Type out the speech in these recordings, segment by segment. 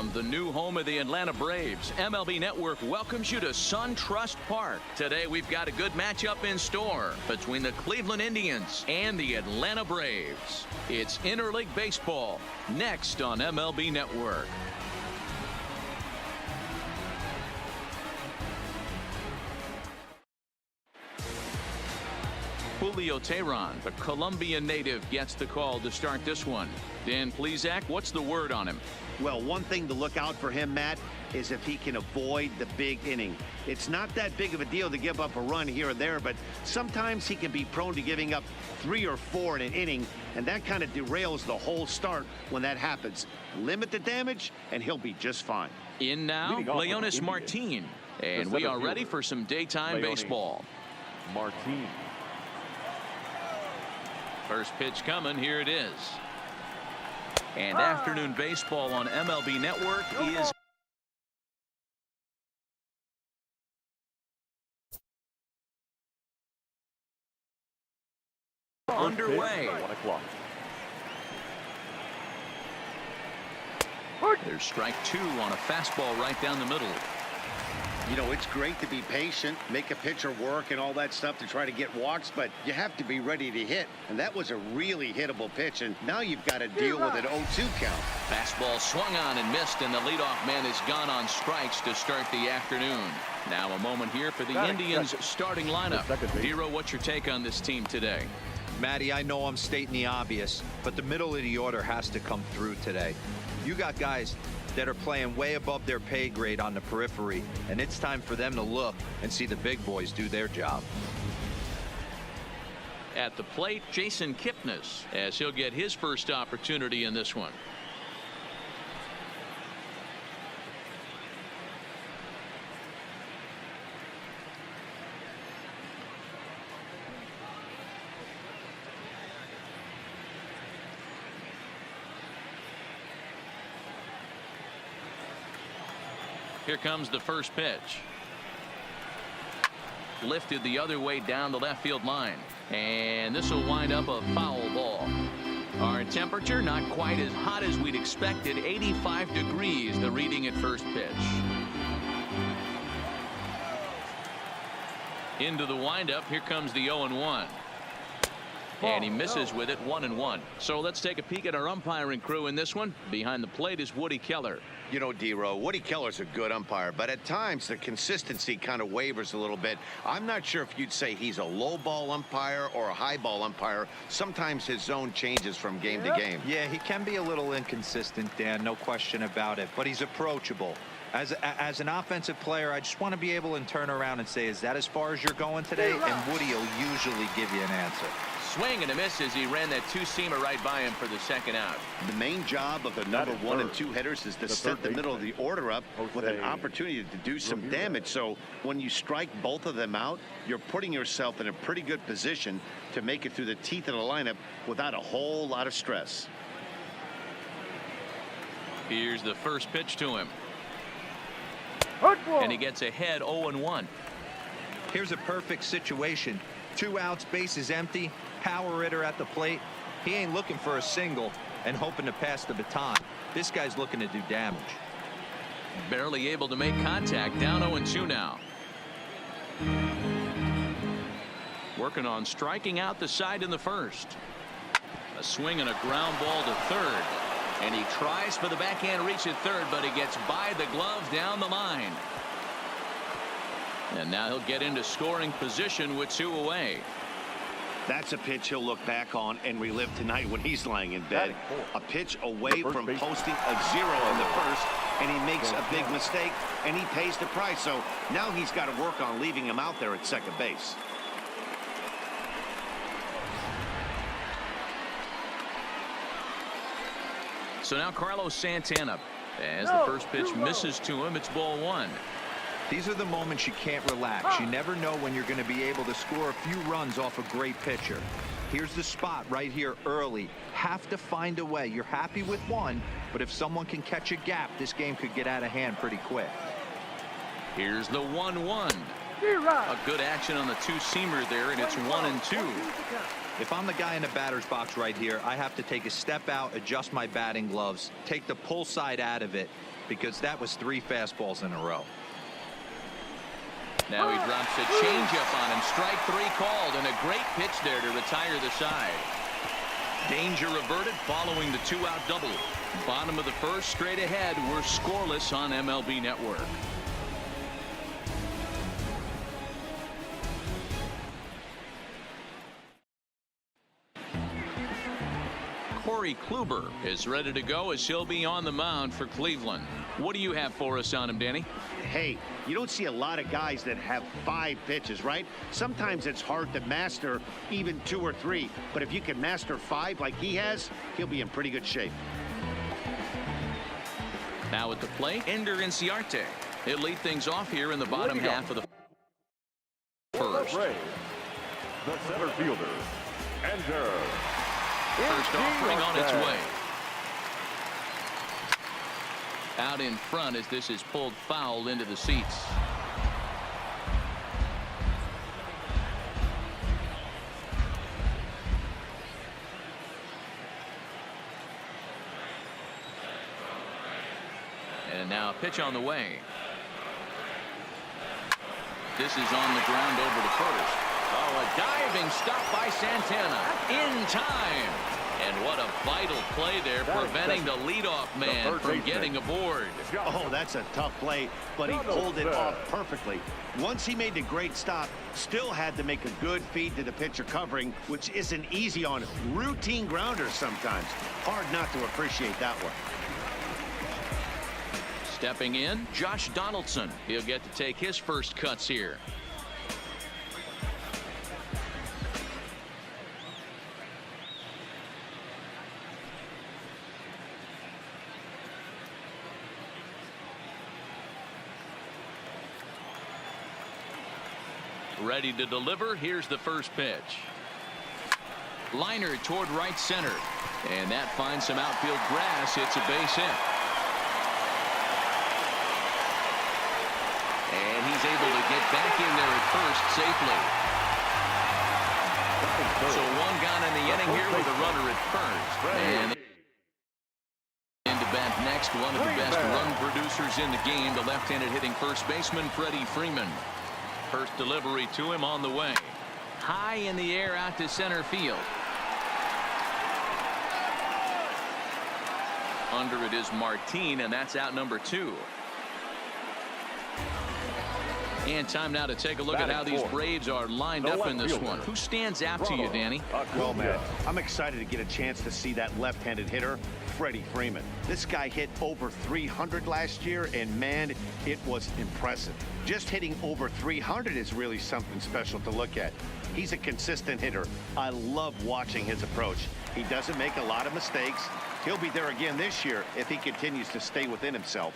From the new home of the Atlanta Braves, MLB Network welcomes you to SunTrust Park. Today we've got a good matchup in store between the Cleveland Indians and the Atlanta Braves. It's Interleague Baseball, next on MLB Network. Julio Teheran, the Colombian native, gets the call to start this one. Dan Plesac, what's the word on him? Well, one thing to look out for him, Matt, is if he can avoid the big inning. It's not that big of a deal to give up a run here or there, but sometimes he can be prone to giving up 3 or 4 in an inning, and that kind of derails the whole start when that happens. Limit the damage, and he'll be just fine. In now, Leonis Martin. And we are ready for some daytime baseball. Martin. First pitch coming. Here it is. And afternoon baseball on MLB Network is underway. 1 o'clock. There's strike 2 on a fastball right down the middle. You know, it's great to be patient, make a pitcher work and all that stuff to try to get walks, but you have to be ready to hit. And that was a really hittable pitch, and now you've got to deal with an 0-2 count. Fastball swung on and missed, and the leadoff man is gone on strikes to start the afternoon. Now a moment here for the Indians starting lineup. Dero, what's your take on this team today? Matty, I know I'm stating the obvious, but the middle of the order has to come through today. You got guys that are playing way above their pay grade on the periphery, and it's time for them to look and see the big boys do their job. At the plate, Jason Kipnis, as he'll get his first opportunity in this one. Here comes the first pitch. Lifted the other way down the left field line. And this will wind up a foul ball. Our temperature not quite as hot as we'd expected. 85 degrees, the reading at first pitch. Into the windup. Here comes the 0-1. And he misses with it, 1-1. So let's take a peek at our umpiring crew in this one. Behind the plate is Woody Keller. You know, Dero, Woody Keller's a good umpire, but at times the consistency kind of wavers a little bit. I'm not sure if you'd say he's a low ball umpire or a high ball umpire. Sometimes his zone changes from game to game. Yeah, he can be a little inconsistent, Dan, no question about it, but he's approachable. As an offensive player, I just want to be able to turn around and say, is that as far as you're going today? And Woody will usually give you an answer. Swing and a miss as he ran that 2-seamer right by him for the second out. The main job of the number 1 and 2 hitters is to set the middle of the order up with an opportunity to do some damage. So when you strike both of them out, you're putting yourself in a pretty good position to make it through the teeth of the lineup without a whole lot of stress. Here's the first pitch to him. And he gets ahead 0-1. Here's a perfect situation. 2 outs, bases empty, power hitter at the plate. He ain't looking for a single and hoping to pass the baton. This guy's looking to do damage. Barely able to make contact. Down 0-2 now. Working on striking out the side in the first. A swing and a ground ball to third. And he tries for the backhand reach at third, but he gets by the glove down the line. And now he'll get into scoring position with 2 away. That's a pitch he'll look back on and relive tonight when he's lying in bed. A pitch away from posting a 0 in the first, and he makes a big mistake, and he pays the price. So now he's got to work on leaving him out there at second base. So now Carlos Santana, as the first pitch misses to him, it's ball 1. These are the moments you can't relax. You never know when you're going to be able to score a few runs off a great pitcher. Here's the spot right here early. Have to find a way. You're happy with 1, but if someone can catch a gap, this game could get out of hand pretty quick. Here's the 1-1. A good action on the 2-seamer there, and it's 1-2. If I'm the guy in the batter's box right here, I have to take a step out, adjust my batting gloves, take the pull side out of it, because that was 3 fastballs in a row. Now he drops a changeup on him. Strike 3 called, and a great pitch there to retire the side. Danger averted following the 2-out double. Bottom of the first, straight ahead. We're scoreless on MLB Network. Corey Kluber is ready to go as he'll be on the mound for Cleveland. What do you have for us on him, Danny? Hey, you don't see a lot of guys that have 5 pitches, right? Sometimes it's hard to master even 2 or 3, but if you can master 5 like he has, he'll be in pretty good shape. Now at the plate, Ender Inciarte. He'll lead things off here in the bottom half of the first. The center fielder, Ender. First offering on its way. Out in front as this is pulled foul into the seats. And now a pitch on the way. This is on the ground over to first. Oh, a diving stop by Santana in time. And what a vital play there, preventing the leadoff man from getting aboard. Oh, that's a tough play, but he pulled it off perfectly. Once he made the great stop, still had to make a good feed to the pitcher covering, which isn't easy on routine grounders sometimes. Hard not to appreciate that one. Stepping in, Josh Donaldson. He'll get to take his first cuts here. Ready to deliver. Here's the first pitch. Liner toward right center. And that finds some outfield grass. It's a base hit. And he's able to get back in there at first safely. So one gone in the inning here with a runner at first. And into bat next, one of the best run producers in the game, the left-handed hitting first baseman Freddie Freeman. First delivery to him on the way. High in the air out to center field. Under it is Martin, and that's out number 2. And time now to take a look at how these Braves are lined up in this one. Who stands out to you, Danny? Well, man, I'm excited to get a chance to see that left-handed hitter, Freddie Freeman. This guy hit over 300 last year, and man, it was impressive. Just hitting over 300 is really something special to look at. He's a consistent hitter. I love watching his approach. He doesn't make a lot of mistakes. He'll be there again this year if he continues to stay within himself.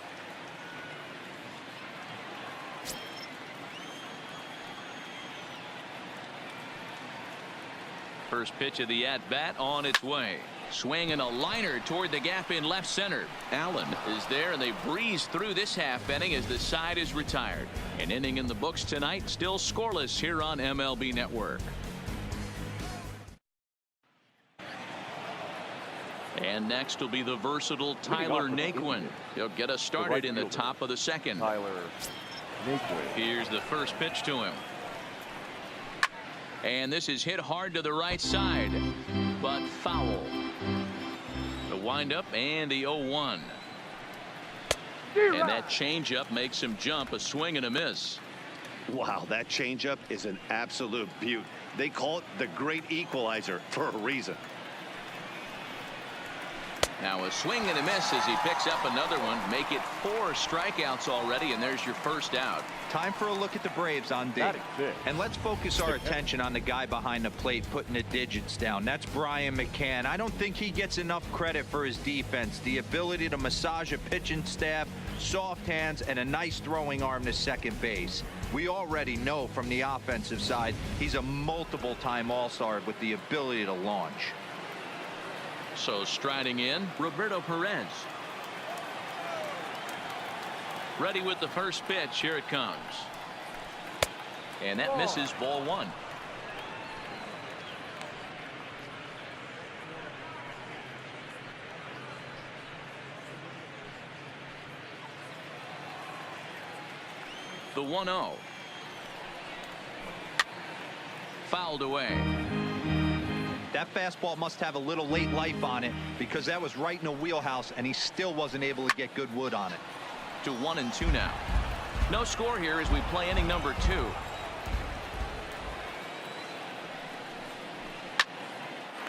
First pitch of the at-bat on its way. Swinging a liner toward the gap in left center. Allen is there, and they breeze through this half inning as the side is retired. An inning in the books tonight, still scoreless here on MLB Network. And next will be the versatile Tyler Naquin. He'll get us started in the top of the second. Here's the first pitch to him. And this is hit hard to the right side, but foul. The windup and the 0-1. And that changeup makes him jump. A swing and a miss. Wow, that changeup is an absolute beaut. They call it the great equalizer for a reason. Now a swing and a miss as he picks up another one. Make it 4 strikeouts already, and there's your first out. Time for a look at the Braves on D. And let's focus our attention on the guy behind the plate putting the digits down. That's Brian McCann. I don't think he gets enough credit for his defense. The ability to massage a pitching staff, soft hands, and a nice throwing arm to second base. We already know from the offensive side he's a multiple-time All-Star with the ability to launch. So striding in, Roberto Perez. Ready with the first pitch. Here it comes. And that misses, ball 1. The 1-0. Fouled away. That fastball must have a little late life on it, because that was right in the wheelhouse, and he still wasn't able to get good wood on it. To 1-2 now. No score here as we play inning number 2.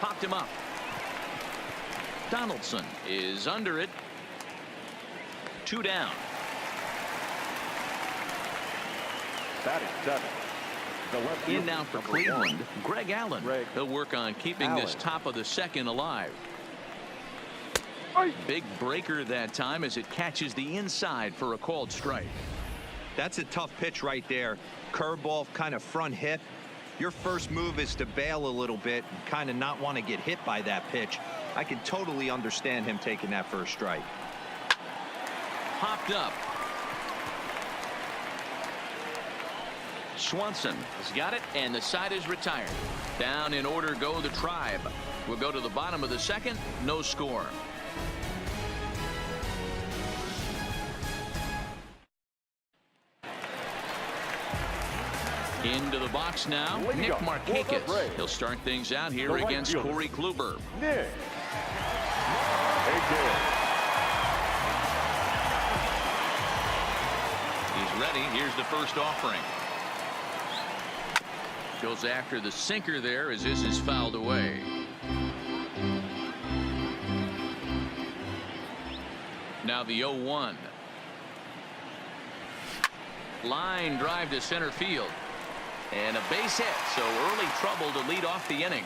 Popped him up. Donaldson is under it. 2 down. Batting 7. In now for Cleveland, Greg Allen. He'll work on keeping this top of the second alive. Big breaker that time as it catches the inside for a called strike. That's a tough pitch right there. Curveball, kind of front hip. Your first move is to bail a little bit and kind of not want to get hit by that pitch. I can totally understand him taking that first strike. Popped up. Swanson has got it, and the side is retired. Down in order go the Tribe. We'll go to the bottom of the second. No score. Into the box now, Nick Markakis. He'll start things out here against Corey Kluber. Nick. He's ready. Here's the first offering. Goes after the sinker there as this is fouled away. Now the 0-1. Line drive to center field. And a base hit, so early trouble to lead off the inning.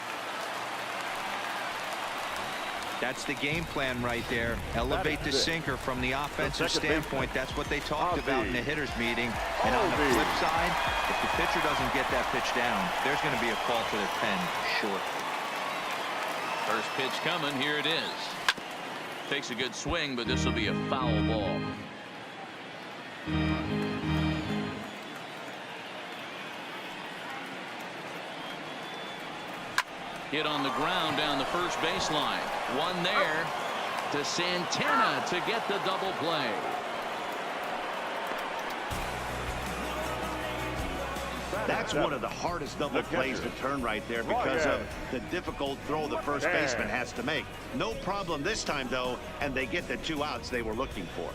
That's the game plan right there. Elevate the sinker from the offensive standpoint. That's what they talked about in the hitters meeting. And on the flip side, if the pitcher doesn't get that pitch down, there's going to be a call to the pen short. First pitch coming. Here it is. Takes a good swing, but this will be a foul ball. Hit on the ground down the first baseline. One there to Santana to get the double play. That's one of the hardest double plays to turn right there because of the difficult throw the first baseman has to make. No problem this time, though, and they get the 2 outs they were looking for.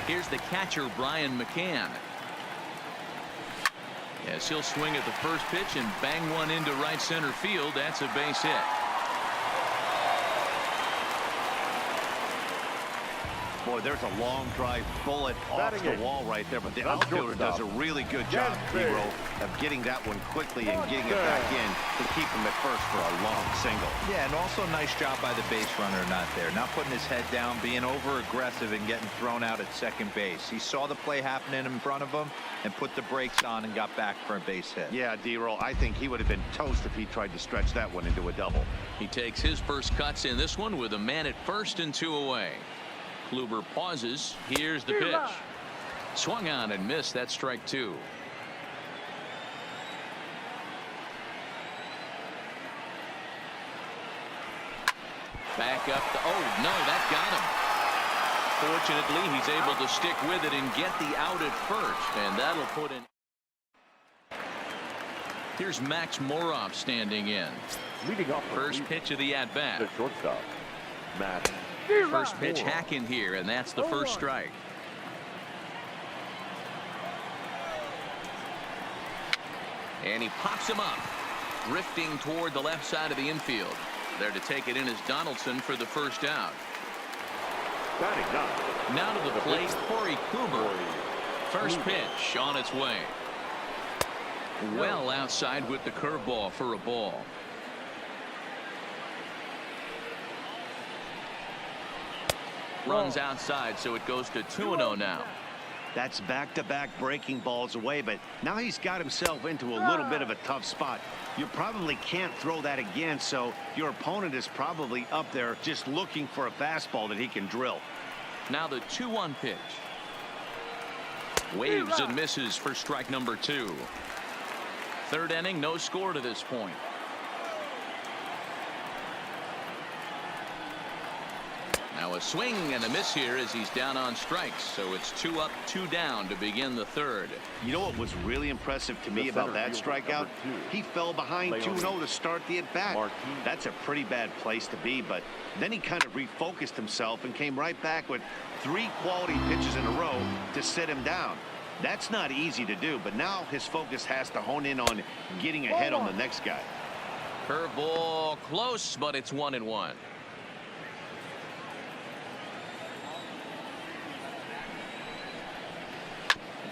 Here's the catcher, Brian McCann. Yes, he'll swing at the first pitch and bang one into right center field. That's a base hit. Boy, there's a long drive bullet off the wall right there, but the outfielder does a really good job, Hero, of getting that one quickly and getting it back in to keep him at first for a long single. Yeah, and also nice job by the base runner not there. Not putting his head down, being over-aggressive and getting thrown out at second base. He saw the play happening in front of him and put the brakes on and got back for a base hit. Yeah, D-Roll, I think he would have been toast if he tried to stretch that one into a double. He takes his first cuts in this one with a man at first and 2 away. Kluber pauses. Here's the pitch. Swung on and missed. That's strike 2. Back up. Oh, no, that got him. Fortunately, he's able to stick with it and get the out at first. And that'll put in. Here's Max Moroff standing in. Leading off first pitch of the at-bat. The shortstop, Matt. First pitch hack in here, and that's the first strike. And he pops him up, drifting toward the left side of the infield. There to take it in is Donaldson for the first out. Now to the plate, Corey Kluber. First pitch on its way. Well outside with the curveball for a ball. Runs outside, so it goes to 2-0 now. That's back-to-back breaking balls away, but now he's got himself into a little bit of a tough spot. You probably can't throw that again, so your opponent is probably up there just looking for a fastball that he can drill. Now the 2-1 pitch. Waves and misses for strike number 2. Third inning, no score to this point. Now a swing and a miss here as he's down on strikes. So it's 2 up, 2 down to begin the third. You know what was really impressive to me about that strikeout? He fell behind 2-0 to start the at-bat. That's a pretty bad place to be, but then he kind of refocused himself and came right back with 3 quality pitches in a row to sit him down. That's not easy to do, but now his focus has to hone in on getting ahead on the next guy. Curveball close, but it's 1-1.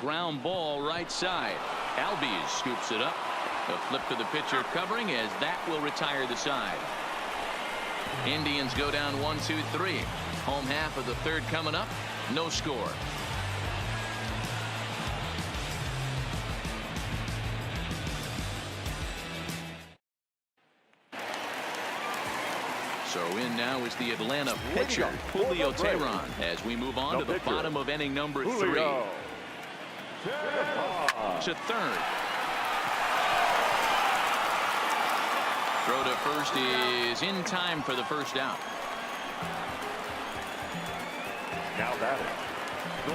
Ground ball right side. Albies scoops it up. A flip to the pitcher covering as that will retire the side. Indians go down 1-2-3. Home half of the third coming up. No score. So in now is the Atlanta pitcher, Julio Teheran, as we move on to the bottom of inning number 3. To third. Throw to first is in time for the first out. Now batting.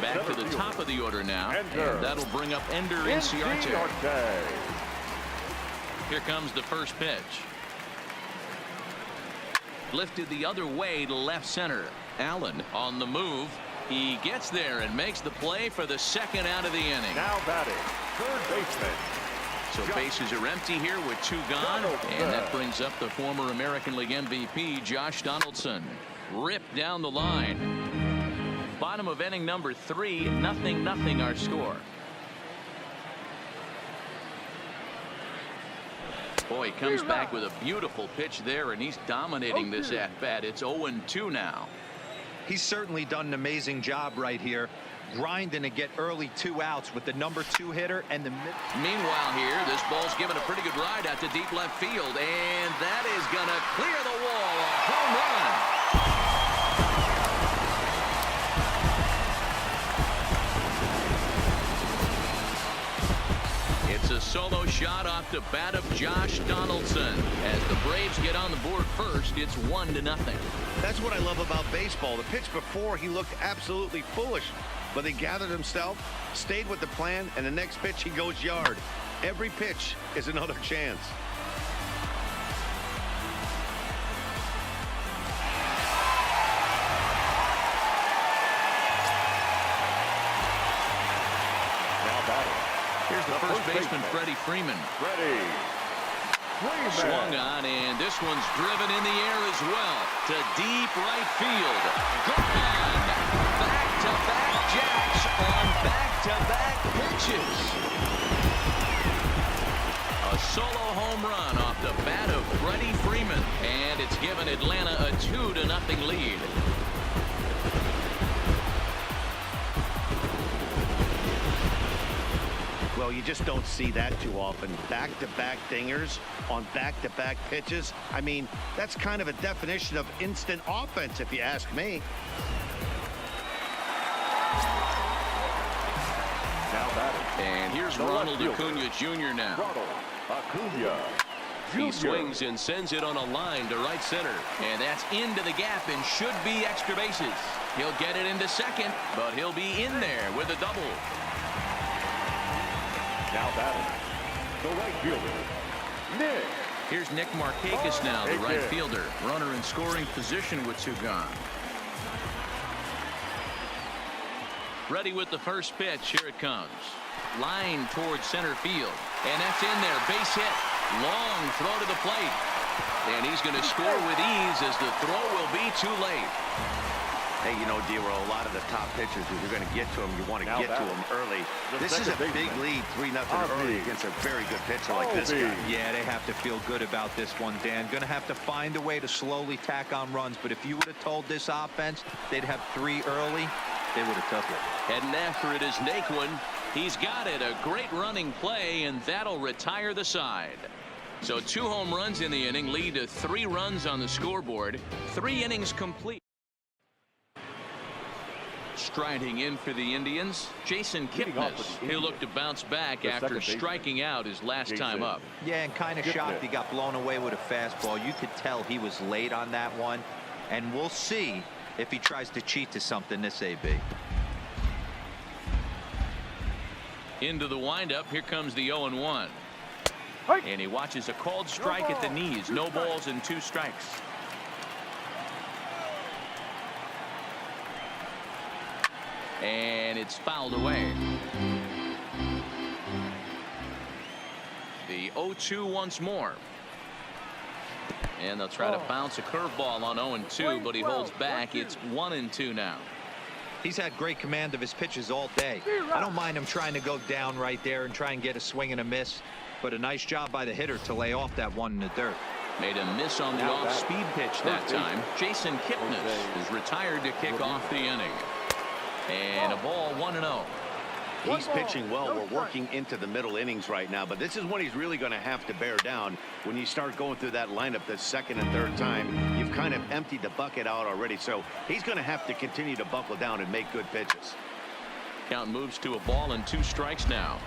Back to the top of the order now. And that'll bring up Ender Inciarte. Here comes the first pitch. Lifted the other way to left center. Allen on the move. He gets there and makes the play for the second out of the inning. Now batting, third baseman. So bases are empty here with 2 gone. And that brings up the former American League MVP, Josh Donaldson. Ripped down the line. Bottom of inning number 3, 0-0 our score. Boy, he comes back with a beautiful pitch there, and he's dominating this at-bat. It's 0-2 now. He's certainly done an amazing job right here, grinding to get early 2 outs with the number 2 hitter and the Meanwhile here, this ball's given a pretty good ride out to deep left field, and that is gonna clear the wall. A home run. It's a solo shot off the bat of Josh Donaldson. As the Braves get on the board first, it's 1-0. That's what I love about baseball. The pitch before, he looked absolutely foolish, but he gathered himself, stayed with the plan, and the next pitch he goes yard. Every pitch is another chance. Here's the first baseman, Freddie Freeman. Swung on, and this one's driven in the air as well to deep right field. Gone. Back-to-back jacks on back-to-back pitches. A solo home run off the bat of Freddie Freeman, and it's given Atlanta a 2-0 lead. Well, you just don't see that too often. Back-to-back dingers on back-to-back pitches. I mean, that's kind of a definition of instant offense, if you ask me. Now batting. And here's Ronald Acuna Jr. now. Acuna. He swings and sends it on a line to right center. And that's into the gap and should be extra bases. He'll get it into second, but he'll be in there with a double. Now batting, the right fielder, Nick. Here's Nick Markakis now, the right fielder. Runner in scoring position with 2 gone. Ready with the first pitch. Here it comes. Line towards center field. And that's in there. Base hit. Long throw to the plate. And he's going to score with ease as the throw will be too late. Hey, you know, D-Roll, a lot of the top pitchers, if you're going to get to them, you want to get to them early. This is a big lead, 3-0 early against a very good pitcher like this guy. Yeah, they have to feel good about this one, Dan. Going to have to find a way to slowly tack on runs. But if you would have told this offense they'd have 3 early, they would have took it. Heading after it is Naquin. He's got it. A great running play, and that'll retire the side. So 2 home runs in the inning lead to 3 runs on the scoreboard. 3 innings complete. Striding in for the Indians, Jason Kipnis. He'll look to bounce back after striking out his last time up. Yeah, and kind of shocked he got blown away with a fastball. You could tell he was late on that one. And we'll see if he tries to cheat to something this AB. Into the windup. Here comes the 0-1. And he watches a called strike at the knees. No balls and 2 strikes. And it's fouled away. The 0-2 once more. And they'll try to bounce a curveball on 0-2, but he holds back. It's 1-2 now. He's had great command of his pitches all day. I don't mind him trying to go down right there and try and get a swing and a miss, but a nice job by the hitter to lay off that one in the dirt. Made a miss on the off-speed pitch that time. Jason Kipnis is retired to kick off the inning. And a ball, 1-0. He's pitching well. We're working into the middle innings right now, but this is when he's really going to have to bear down. When you start going through that lineup the second and third time, you've kind of emptied the bucket out already, so he's going to have to continue to buckle down and make good pitches. Count moves to a ball and 2 strikes now.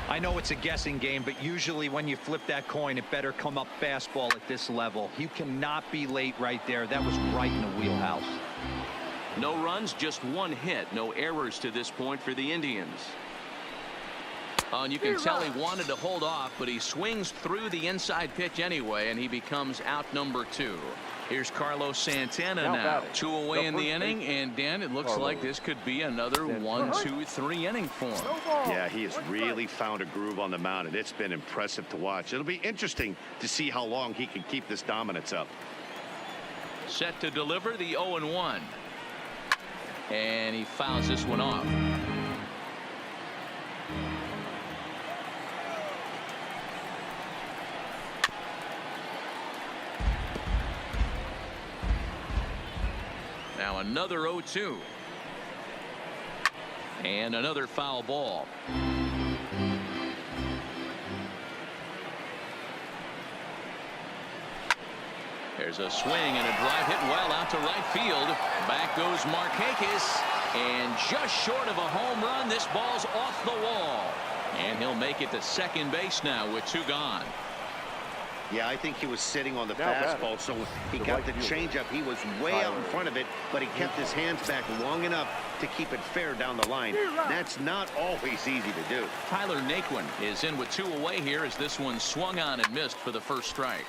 I know it's a guessing game, but usually when you flip that coin, it better come up fastball at this level. You cannot be late right there. That was right in the wheelhouse. No runs, just 1 hit. No errors to this point for the Indians. And you can tell he wanted to hold off, but he swings through the inside pitch anyway, and he becomes out number 2. Here's Carlos Santana now. 2 away in the inning, and Dan, it looks like this could be another 1, 2, 3 inning for him. Yeah, he has really found a groove on the mound, and it's been impressive to watch. It'll be interesting to see how long he can keep this dominance up. Set to deliver the 0-1. And he fouls this one off. Now another 0-2. And another foul ball. There's a swing and a drive hit well out to right field. Back goes Markakis, and just short of a home run. This ball's off the wall, and he'll make it to second base now with 2 gone. Yeah, I think he was sitting on the fastball, so he got the changeup. He was way out in front of it, but he kept his hands back long enough to keep it fair down the line. That's not always easy to do. Tyler Naquin is in with 2 away here as this one swung on and missed for the first strike.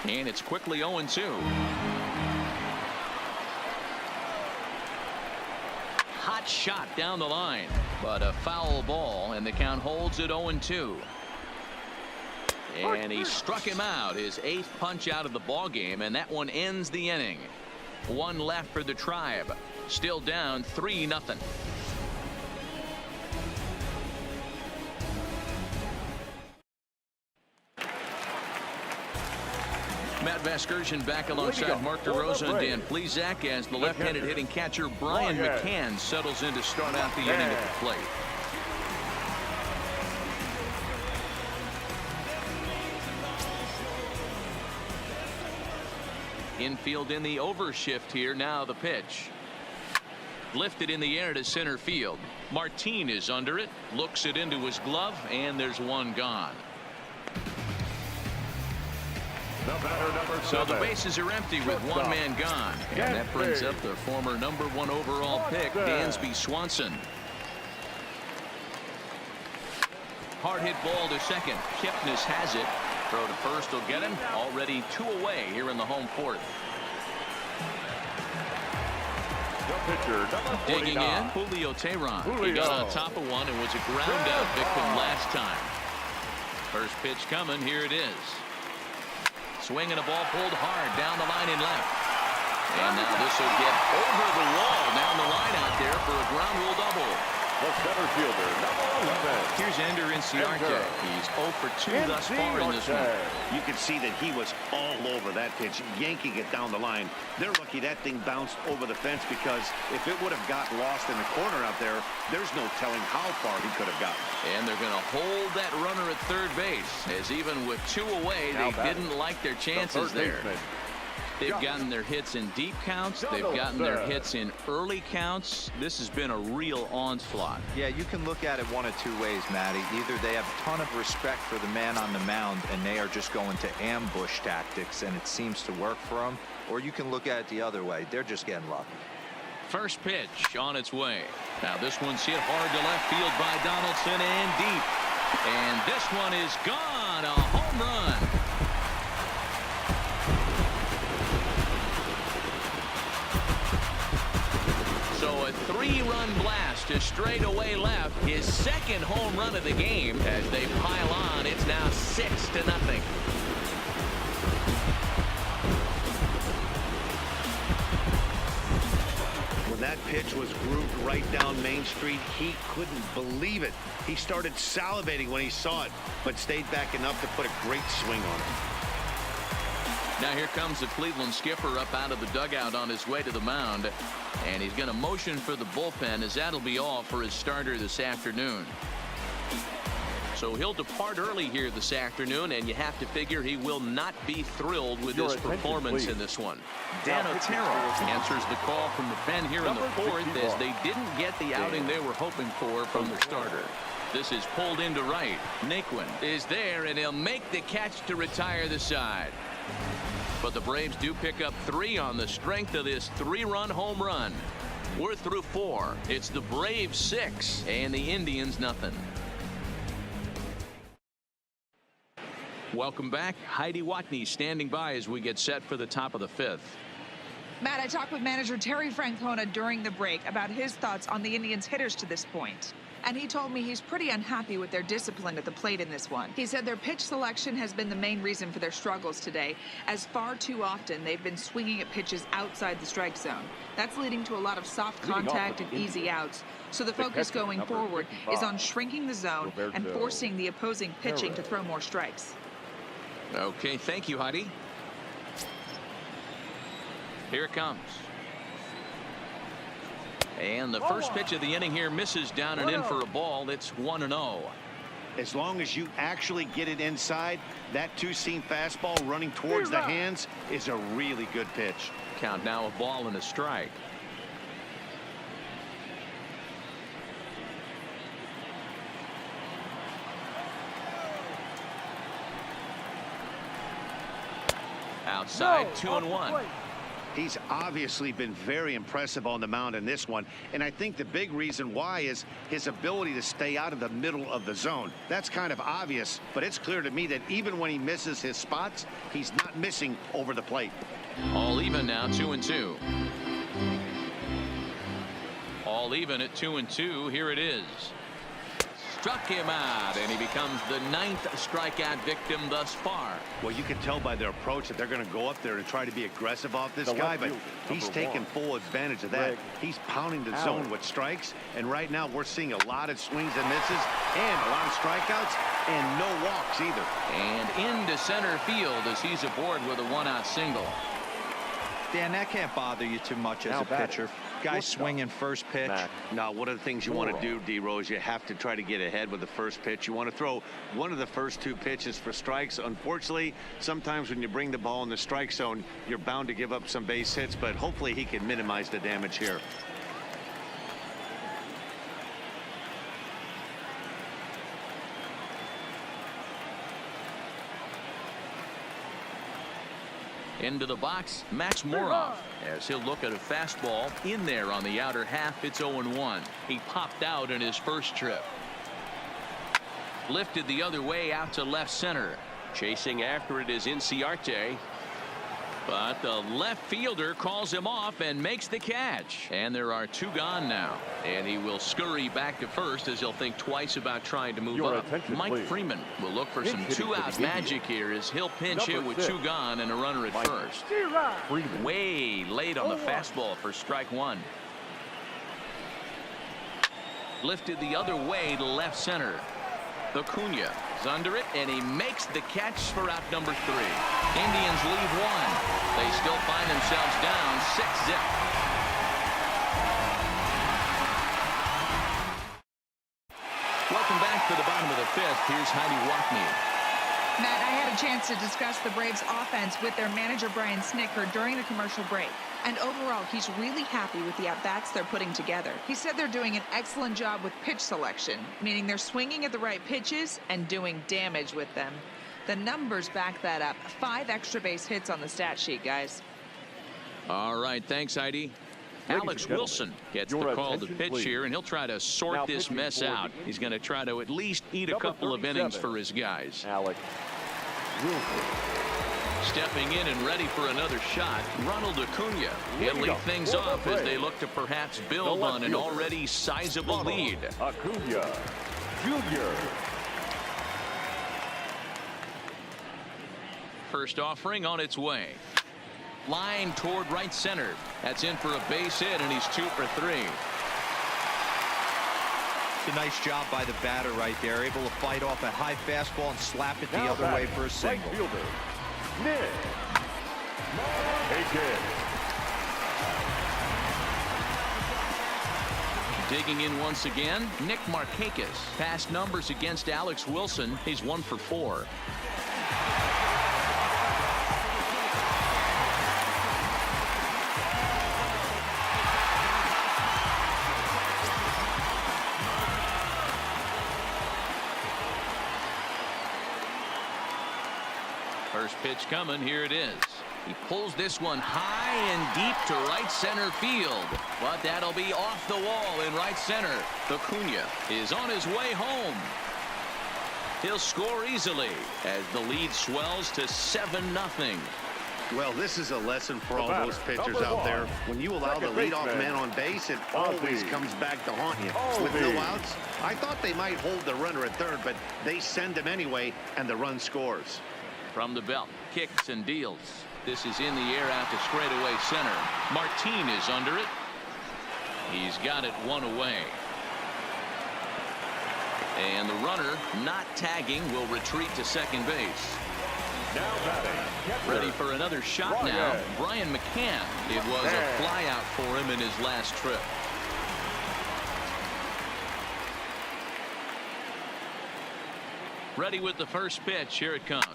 And it's quickly 0-2. Hot shot down the line, but a foul ball, and the count holds at 0-2. And he struck him out, his 8th punch out of the ball game, and that one ends the inning. 1 left for the Tribe. Still down 3-0. Matt Vasgersian back alongside Mark DeRosa and Dan Plesac as the left-handed hitting catcher Brian McCann settles in to start out the inning at the plate. Infield in the overshift here. Now the pitch. Lifted in the air to center field. Martin is under it. Looks it into his glove, and there's 1 gone. So the bases are empty with 1 man gone. And that brings up the former #1 overall pick, Dansby Swanson. Hard hit ball to second. Kipnis has it. Throw to first will get him. Already 2 away here in the home 4th. Digging in, Julio Teheran. He got on top of one and was a ground out victim last time. First pitch coming. Here it is. Swing and a ball pulled hard down the line and left. And now this will get over the wall down the line out there for a ground rule double. The center fielder, #11. Here's Ender Inciarte. He's 0 for 2 thus far in this one. You could see that he was all over that pitch, yanking it down the line. They're lucky that thing bounced over the fence, because if it would have got lost in the corner out there, there's no telling how far he could have gotten. And they're going to hold that runner at third base, as even with 2 away, they didn't like their chances there. They've gotten their hits in deep counts. They've gotten their hits in early counts. This has been a real onslaught. Yeah, you can look at it one of two ways, Matty. Either they have a ton of respect for the man on the mound and they are just going to ambush tactics and it seems to work for them, or you can look at it the other way. They're just getting lucky. First pitch on its way. Now this one's hit hard to left field by Donaldson and deep. And this one is gone. A home run. So a 3-run blast to straightaway left. His second home run of the game. As they pile on, it's now 6-0. That pitch was grooved right down Main Street. He couldn't believe it. He started salivating when he saw it, but stayed back enough to put a great swing on it. Now here comes the Cleveland skipper up out of the dugout on his way to the mound, and he's going to motion for the bullpen, as that'll be all for his starter this afternoon. So he'll depart early here this afternoon, and you have to figure he will not be thrilled with his performance in this one. Dan Otero answers the call from the pen here in the fourth, as they didn't get the outing they were hoping for from their starter. This is pulled into right. Naquin is there, and he'll make the catch to retire the side. But the Braves do pick up 3 on the strength of this 3-run home run. We're through 4. It's the Braves 6 and the Indians nothing. Welcome back. Heidi Watney standing by as we get set for the top of the 5th. Matt, I talked with manager Terry Francona during the break about his thoughts on the Indians' hitters to this point. And he told me he's pretty unhappy with their discipline at the plate in this one. He said their pitch selection has been the main reason for their struggles today, as far too often they've been swinging at pitches outside the strike zone. That's leading to a lot of soft contact and easy outs. So the focus going forward is on shrinking the zone and forcing the opposing pitching to throw more strikes. Okay, thank you, Heidi. Here it comes. And the first pitch of the inning here misses down and in for a ball. It's 1-0. As long as you actually get it inside, that two-seam fastball running towards the hands is a really good pitch. Count now a ball and a strike. Outside, 2-1. He's obviously been very impressive on the mound in this one, and I think the big reason why is his ability to stay out of the middle of the zone. That's kind of obvious, but it's clear to me that even when he misses his spots, he's not missing over the plate. All even now, 2-2. All even at 2-2. Here it is. Struck him out, and he becomes the 9th strikeout victim thus far. Well, you can tell by their approach that they're going to go up there and try to be aggressive off this guy, but he's taking full advantage of that. He's pounding the zone with strikes, and right now we're seeing a lot of swings and misses and a lot of strikeouts and no walks either. And into center field as he's aboard with a 1-out single. Dan, that can't bother you too much as a pitcher. Guy swinging first pitch. Now, one of the things you want to do, D-Rose, you have to try to get ahead with the first pitch. You want to throw one of the first 2 pitches for strikes. Unfortunately, sometimes when you bring the ball in the strike zone, you're bound to give up some base hits, but hopefully he can minimize the damage here. Into the box, Max Moroff, as he'll look at a fastball in there on the outer half. It's 0-1. He popped out in his first trip. Lifted the other way out to left center. Chasing after it is Inciarte. But the left fielder calls him off and makes the catch. And there are 2 gone now. And he will scurry back to first as he'll think twice about trying to move up. Mike Freeman will look for some 2-out magic here as he'll pinch hit with 2 gone and a runner at first. Way late on the fastball for strike 1. Lifted the other way to left center. Acuna is under it, and he makes the catch for out number 3. Indians leave 1. They still find themselves down 6-0. Welcome back to the bottom of the 5th. Here's Heidi Watney. Matt, I had a chance to discuss the Braves' offense with their manager, Brian Snitker, during the commercial break. And overall, he's really happy with the at-bats they're putting together. He said they're doing an excellent job with pitch selection, meaning they're swinging at the right pitches and doing damage with them. The numbers back that up. 5 extra base hits on the stat sheet, guys. All right, thanks, Heidi. Ladies Alex and gentlemen, Wilson gets your the call to attention, pitch please. here, and he'll try to sort Now this pitching mess for out. the He's going to try to at least eat a Number couple of innings 37. for his guys. Alex Wilson. Stepping in and ready for another shot, Ronald Acuna. He'll lead things off as they look to perhaps build on an already sizable lead. Acuna Jr. First offering on its way. Line toward right center. That's in for a base hit, and he's 2 for 3. It's a nice job by the batter right there, able to fight off a high fastball and slap it the Now other way batting, for a single. Right fielder, Nick Markakis. Digging in once again, Nick Markakis. Past numbers against Alex Wilson. He's 1 for 4. First pitch coming. Here it is. He pulls this one high and deep to right center field. But that'll be off the wall in right center. Acuna is on his way home. He'll score easily as the lead swells to 7-0. Well, this is a lesson for all batter, those pitchers number out 1. there. When you allow the Second leadoff baseman, man on base, it always Mlb. comes back to haunt you. With Mlb. no outs, I thought they might hold the runner at third, but they send him anyway, and the run scores. From the belt, kicks and deals. This is in the air out to straightaway center. Martin is under it. He's got it 1 away. And the runner, not tagging, will retreat to second base. Now batting, catcher, Ready for another shot now, Brian McCann. It was a McCann. fly out for him in his last trip. Ready with the first pitch. Here it comes.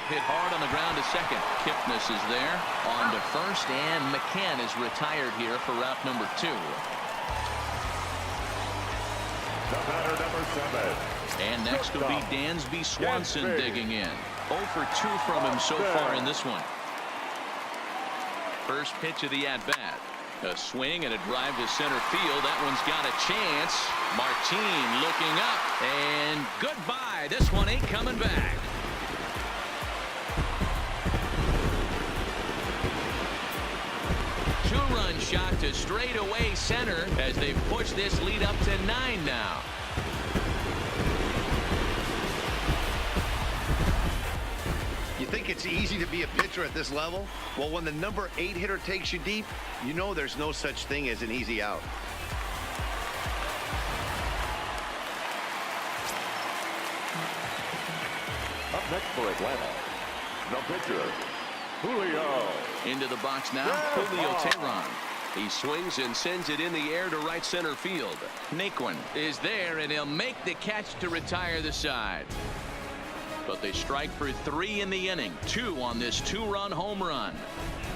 Hit hard on the ground to second. Kipnis is there on to first, and McCann is retired here for route number 2. The batter, number 7. And next will be Dansby Swanson Dansby. digging in. 0 for 2 from him so far in this one. First pitch of the at-bat. A swing and a drive to center field. That one's got a chance. Martin looking up, and goodbye. This one ain't coming back. Two-run shot to straightaway center as they push this lead up to 9 now. You think it's easy to be a pitcher at this level? Well, when the number 8 hitter takes you deep, you know there's no such thing as an easy out. Up next for Atlanta, the pitcher, Julio. Into the box now, Yeah. Julio Teheran. He swings and sends it in the air to right center field. Naquin is there, and he'll make the catch to retire the side. But they strike for 3 in the inning. 2 on this 2-run home run.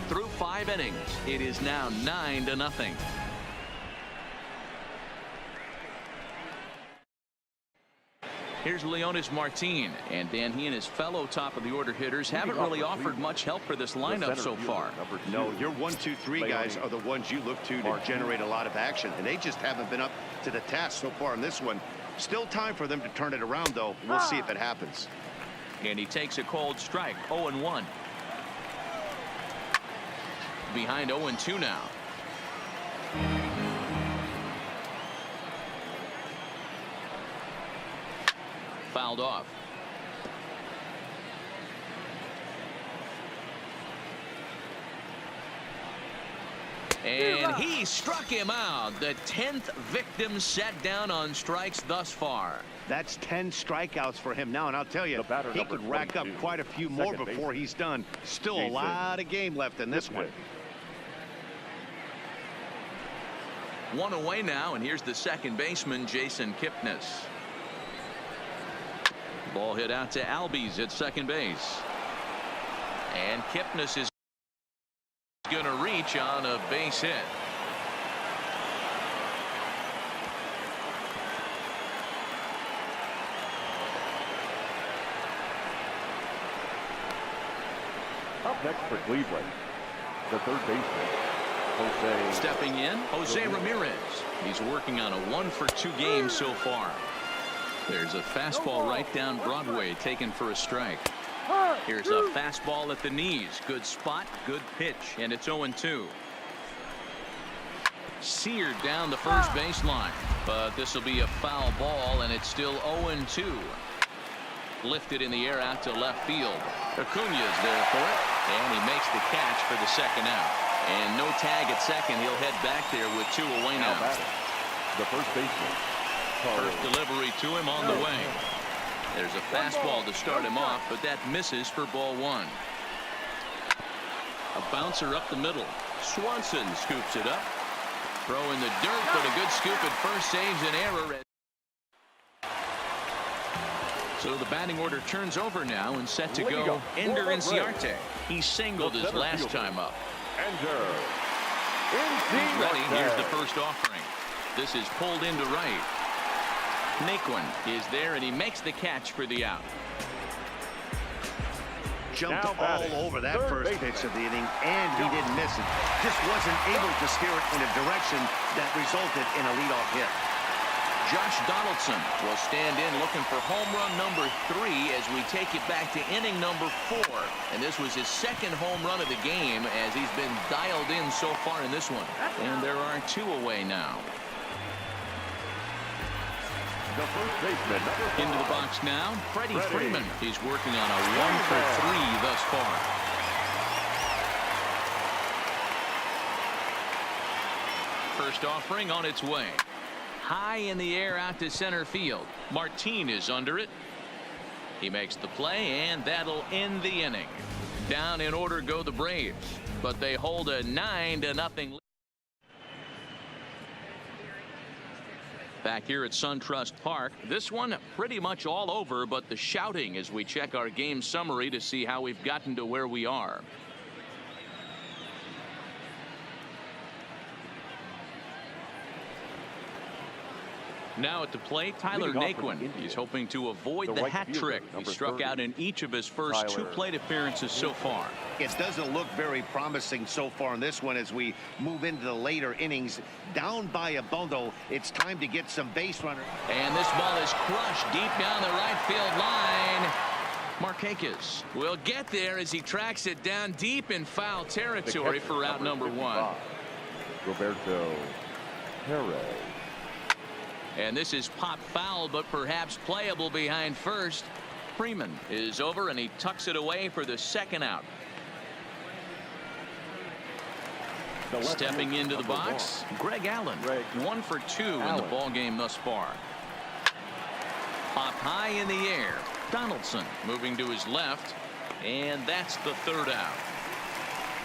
Through 5 innings, it is now 9-0. Here's Leonis Martin, and Dan, he and his fellow top-of-the-order hitters haven't really offered much help for this lineup so far. No, your 1, 2, 3 guys are the ones you look to generate a lot of action, and they just haven't been up to the task so far in this one. Still time for them to turn it around, though. We'll see if it happens. And he takes a cold strike. 0-1. Behind 0-2 now. Fouled off. And he struck him out. The 10th victim set down on strikes thus far. That's 10 strikeouts for him now, and I'll tell you, The batter, he number could rack up 22, quite a few more second before baseman, he's done. Still a Jason lot of game left in this one. One away now, and here's the second baseman, Jason Kipnis. Ball hit out to Albies at second base. And Kipnis is going to reach on a base hit. Up next for Cleveland, the third baseman, Jose. Stepping in, Jose Ramirez. He's working on a 1-for-2 game so far. There's a fastball right down Broadway taken for a strike. Here's a fastball at the knees. Good spot, good pitch, and it's 0-2. Seared down the first baseline, but this will be a foul ball, and it's still 0-2. Lifted in the air out to left field. Acuña's there for it, and he makes the catch for the second out. And no tag at second. He'll head back there with 2 away now. The first baseman. First delivery to him on the way. There's a fastball to start him off, but that misses for ball 1. A bouncer up the middle. Swanson scoops it up. Throw in the dirt, but a good scoop at first saves an error. So the batting order turns over now and set to go Ender Inciarte. He singled his last time up. Ender. He's ready. Here's the first offering. This is pulled into right. Naquin is there, and he makes the catch for the out. Jumped all over that first pitch of the inning, and he didn't miss it. Just wasn't able to steer it in a direction that resulted in a leadoff hit. Josh Donaldson will stand in looking for home run number 3 as we take it back to inning number 4. And this was his second home run of the game as he's been dialed in so far in this one. And there are 2 away now. The first baseman, number 5. Into the box now, Freddie Freeman. He's working on a 1-for-3 thus far. First offering on its way. High in the air out to center field. Martin is under it. He makes the play, and that'll end the inning. Down in order go the Braves, but they hold a 9-0 lead. Back here at SunTrust Park, this one pretty much all over, but the shouting as we check our game summary to see how we've gotten to where we are. Now at the plate, Tyler Naquin. He's hoping to avoid the hat trick. He struck out in each of his first 2 plate appearances so far. It doesn't look very promising so far in this one as we move into the later innings. Down by a bundle, it's time to get some base runner. And this ball is crushed deep down the right field line. Markakis will get there as he tracks it down deep in foul territory for out number 1. Roberto Perez. And this is pop foul, but perhaps playable behind first. Freeman is over, and he tucks it away for the second out. Stepping into the box, Greg Allen. 1-for-2 in the ball game thus far. Pop high in the air. Donaldson moving to his left, and that's the third out.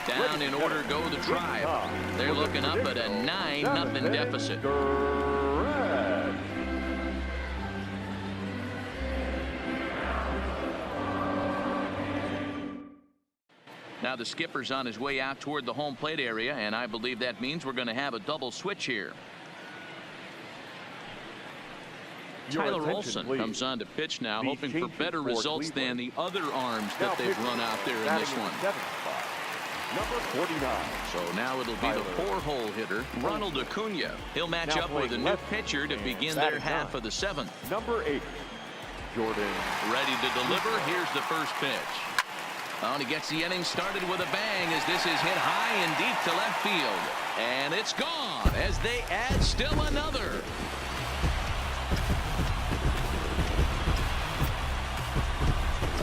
Down in order go the Tribe. They're looking up at a 9-0 deficit. Now the skipper's on his way out toward the home plate area, and I believe that means we're going to have a double switch here. Tyler Olson comes on to pitch now, hoping for better results than the other arms that they've run out there in this one. Number 49. So now it'll be the 4-hole hitter, Ronald Acuña. He'll match up with a new pitcher to begin their half of the 7th. Number 8. Jordan. Ready to deliver. Here's the first pitch. Oh, and he gets the inning started with a bang as this is hit high and deep to left field. And it's gone as they add still another.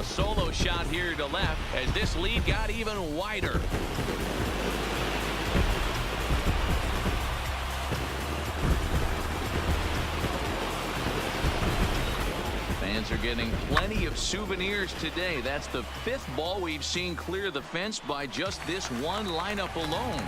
A solo shot here to left as this lead got even wider. Fans are getting plenty of souvenirs today. That's the 5th ball we've seen clear the fence by just this one lineup alone.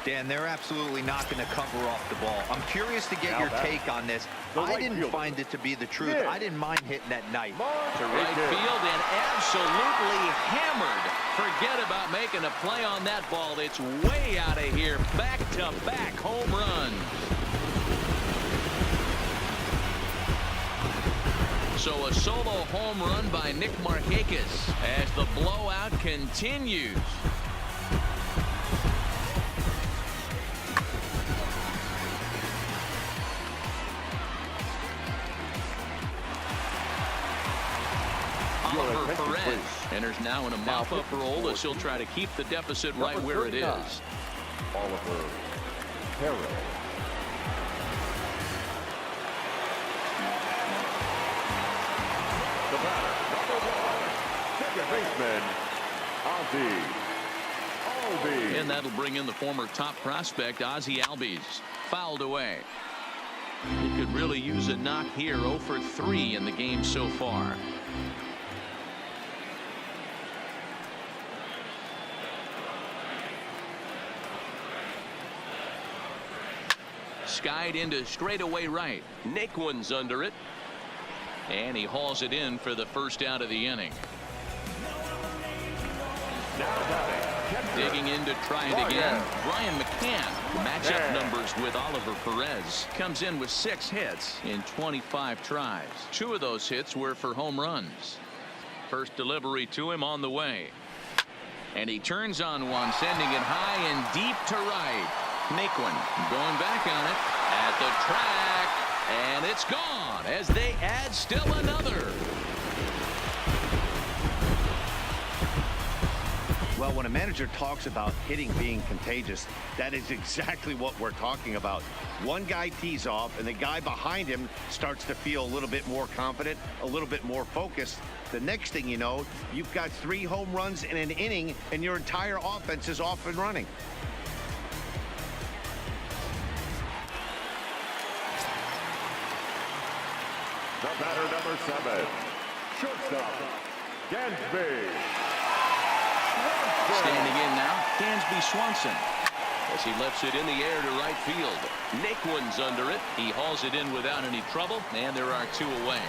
Dan, they're absolutely not going to cover off the ball. I'm curious to get your take on this. I didn't find it to be the truth. I didn't mind hitting that night. To right field and absolutely hammered. Forget about making a play on that ball. It's way out of here. Back-to-back home runs. So a solo home run by Nick Markakis as the blowout continues. Oliver Perez enters now in a mop-up role as he'll try to keep the deficit right where it is. Oliver Perez. The batter, number 1, second baseman, Ozzie Albies. And that'll bring in the former top prospect, Ozzie Albies. Fouled away. He could really use a knock here. 0 for 3 in the game so far. Skied into straightaway right. Naquin's under it. And he hauls it in for the first out of the inning. Digging in to try it again. Brian McCann. Matchup numbers with Oliver Perez. Comes in with 6 hits in 25 tries. 2 of those hits were for home runs. First delivery to him on the way. And he turns on one, sending it high and deep to right. Naquin going back on it at the track, and it's gone as they add still another. Well, when a manager talks about hitting being contagious, that is exactly what we're talking about. One guy tees off, and the guy behind him starts to feel a little bit more confident, a little bit more focused. The next thing you know, you've got 3 home runs in an inning, and your entire offense is off and running. The batter, number 7, shortstop, Dansby. Standing in now, Dansby Swanson, as he lifts it in the air to right field. Naquin's under it. He hauls it in without any trouble, and there are 2 away.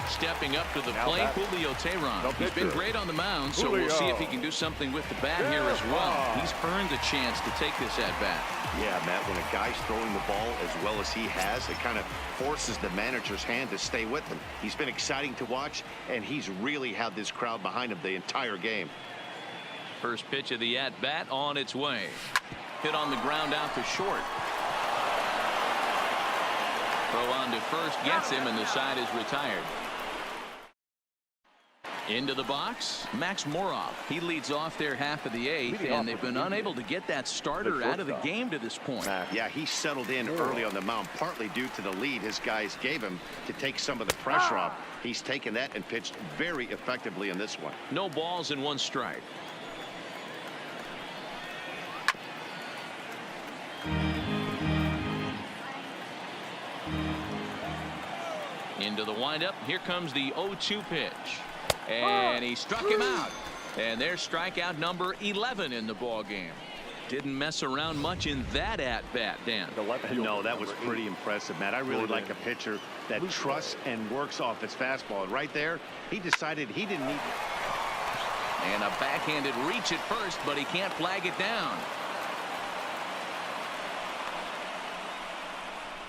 Stepping up to the plate, Julio Teheran. He's been great on the mound, so we'll see if he can do something with the bat here as well. He's earned a chance to take this at bat. Yeah, Matt, when a guy's throwing the ball as well as he has, it kind of forces the manager's hand to stay with him. He's been exciting to watch, and he's really had this crowd behind him the entire game. First pitch of the at-bat on its way. Hit on the ground out to short. Throw on to first gets him, and the side is retired. Into the box, Max Moroff. He leads off their half of the 8th, and they've been unable to get that starter out of the game to this point. Yeah, he settled in early on the mound, partly due to the lead his guys gave him to take some of the pressure off. He's taken that and pitched very effectively in this one. No balls and 1 strike. Into the windup. Here comes the 0-2 pitch. And he struck him out. And there's strikeout number 11 in the ball game. Didn't mess around much in that at-bat, Dan. No, that was pretty impressive, Matt. I really like a pitcher that trusts and works off his fastball. And right there, he decided he didn't need... And a backhanded reach at first, but he can't flag it down.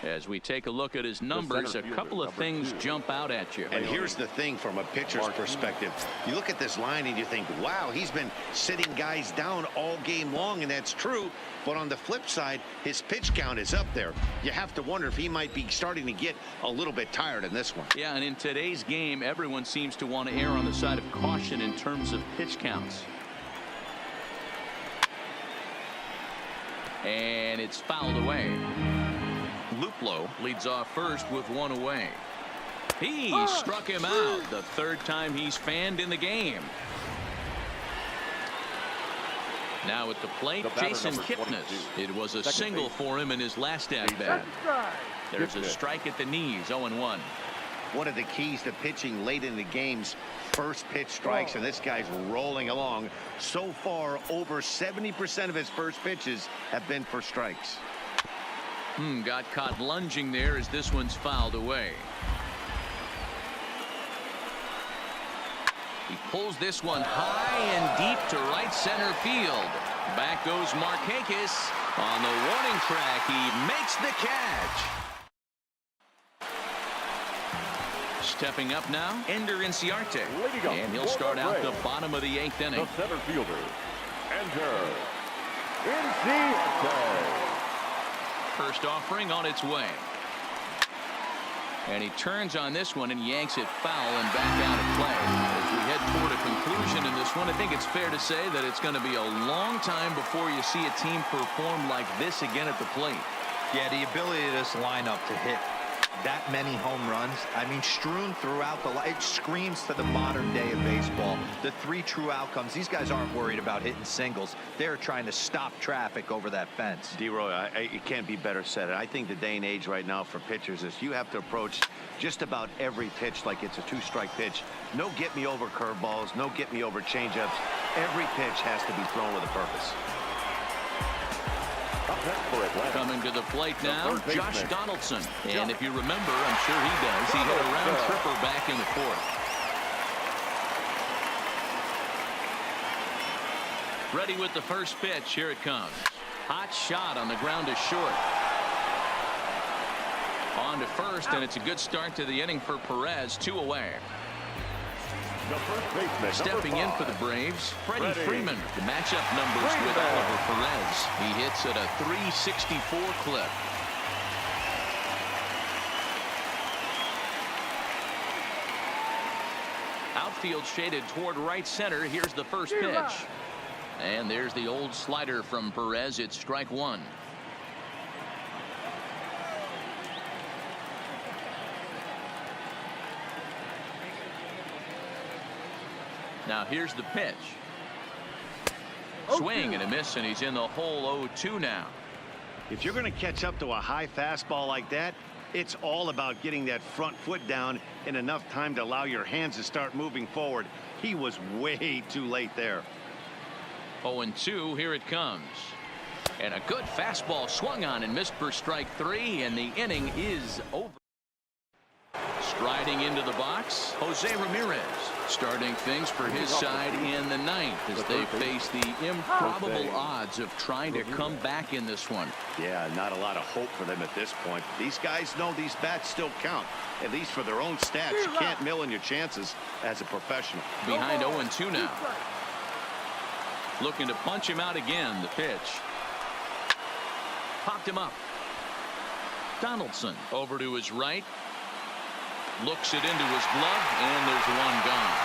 As we take a look at his numbers, a couple of things jump out at you. And here's the thing from a pitcher's perspective. You look at this line and you think, wow, he's been sitting guys down all game long, and that's true. But on the flip side, his pitch count is up there. You have to wonder if he might be starting to get a little bit tired in this one. Yeah, and in today's game, everyone seems to want to err on the side of caution in terms of pitch counts. And it's fouled away. Luplow leads off first with 1 away. He struck him out the 3rd time he's fanned in the game. Now at the plate, Jason Kipnis. It was a single for him in his last at-bat. There's a strike at the knees, 0-1. one of the keys to pitching late in the game's first pitch strikes, and this guy's rolling along. So far, over 70% of his first pitches have been for strikes. Got caught lunging there as this one's fouled away. He pulls this one high and deep to right center field. Back goes Markakis on the warning track. He makes the catch. Stepping up now, Ender Inciarte. And he'll start out the bottom of the 8th inning. The center fielder, Ender Inciarte. First offering on its way. And he turns on this one and yanks it foul and back out of play. As we head toward a conclusion in this one, I think it's fair to say that it's going to be a long time before you see a team perform like this again at the plate. Yeah, the ability of this lineup to hit that many home runs, I mean, strewn throughout the line, it screams to the modern day of baseball. The 3 true outcomes. These guys aren't worried about hitting singles. They're trying to stop traffic over that fence. D-Roy, it can't be better said. I think the day and age right now for pitchers is you have to approach just about every pitch like it's a 2-strike pitch. No get-me-over curveballs, no get-me-over changeups. Every pitch has to be thrown with a purpose. Coming to the plate now, Josh Donaldson. And if you remember, I'm sure he does, he hit a round tripper back in the 4th. Ready with the first pitch. Here it comes. Hot shot on the ground to short. On to first, and it's a good start to the inning for Perez. 2 away. The first baseman, Stepping in for the Braves, Freddie Freeman. The matchup numbers with Oliver Perez. He hits at a .364 clip. Outfield shaded toward right center. Here's the first pitch. And there's the old slider from Perez. It's strike 1. Now here's the pitch. Swing and a miss, and he's in the hole 0-2 now. If you're going to catch up to a high fastball like that, it's all about getting that front foot down in enough time to allow your hands to start moving forward. He was way too late there. 0-2, here it comes. And a good fastball swung on and missed for strike 3, and the inning is over. Striding into the box, Jose Ramirez, starting things for his side in the 9th as they face the improbable odds of trying to come back in this one. Yeah, not a lot of hope for them at this point. These guys know these bats still count, at least for their own stats. You can't mill in your chances as a professional. Behind 0-2 now. Looking to punch him out again. The pitch. Popped him up. Donaldson over to his right. Looks it into his glove, and there's one gone.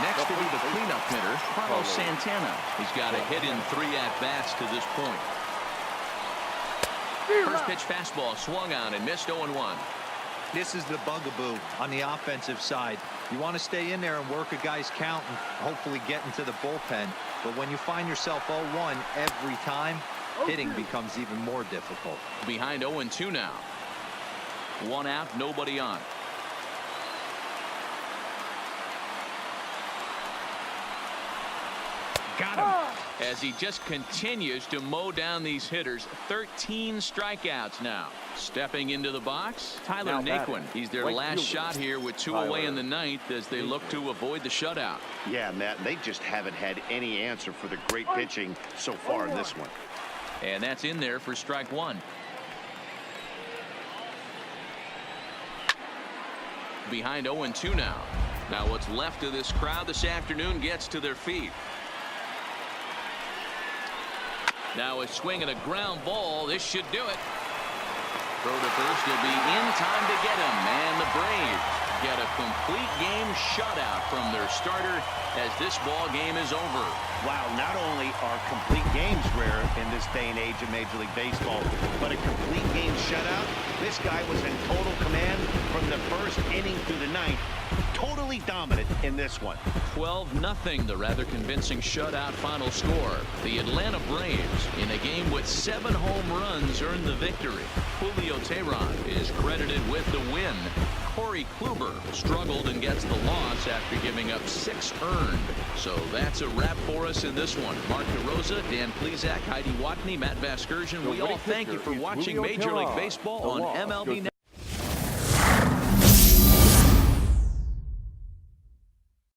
Next will be the cleanup hitter, Carlos Santana. He's got a hit in 3 at-bats to this point. First pitch fastball swung on and missed 0-1. This is the bugaboo on the offensive side. You want to stay in there and work a guy's count and hopefully get into the bullpen. But when you find yourself 0-1 every time, hitting becomes even more difficult. Behind 0-2 now. 1 out, nobody on. Got him. As he just continues to mow down these hitters. 13 strikeouts now. Stepping into the box, Tyler Naquin. He's their last shot here with 2 away in the 9th as they look to avoid the shutout. Yeah, Matt, they just haven't had any answer for the great pitching so far in this one. And that's in there for strike 1. Behind 0-2 now. Now what's left of this crowd this afternoon gets to their feet. Now a swing and a ground ball. This should do it. Throw to first. He'll be in time to get him. And the Braves get a complete game shutout from their starter as this ball game is over. Wow, not only are complete games rare in this day and age of Major League Baseball, but a complete game shutout. This guy was in total command from the first inning through the ninth. Totally dominant in this one. 12-0, the rather convincing shutout final score. The Atlanta Braves, in a game with 7 home runs, earned the victory. Julio Teheran is credited with the win. Corey Kluber struggled and gets the loss after giving up 6 earned. So that's a wrap for us in this one. Mark DeRosa, Dan Plesac, Heidi Watney, Matt Vasgersian. We all thank you for watching Major League Baseball on MLB Network.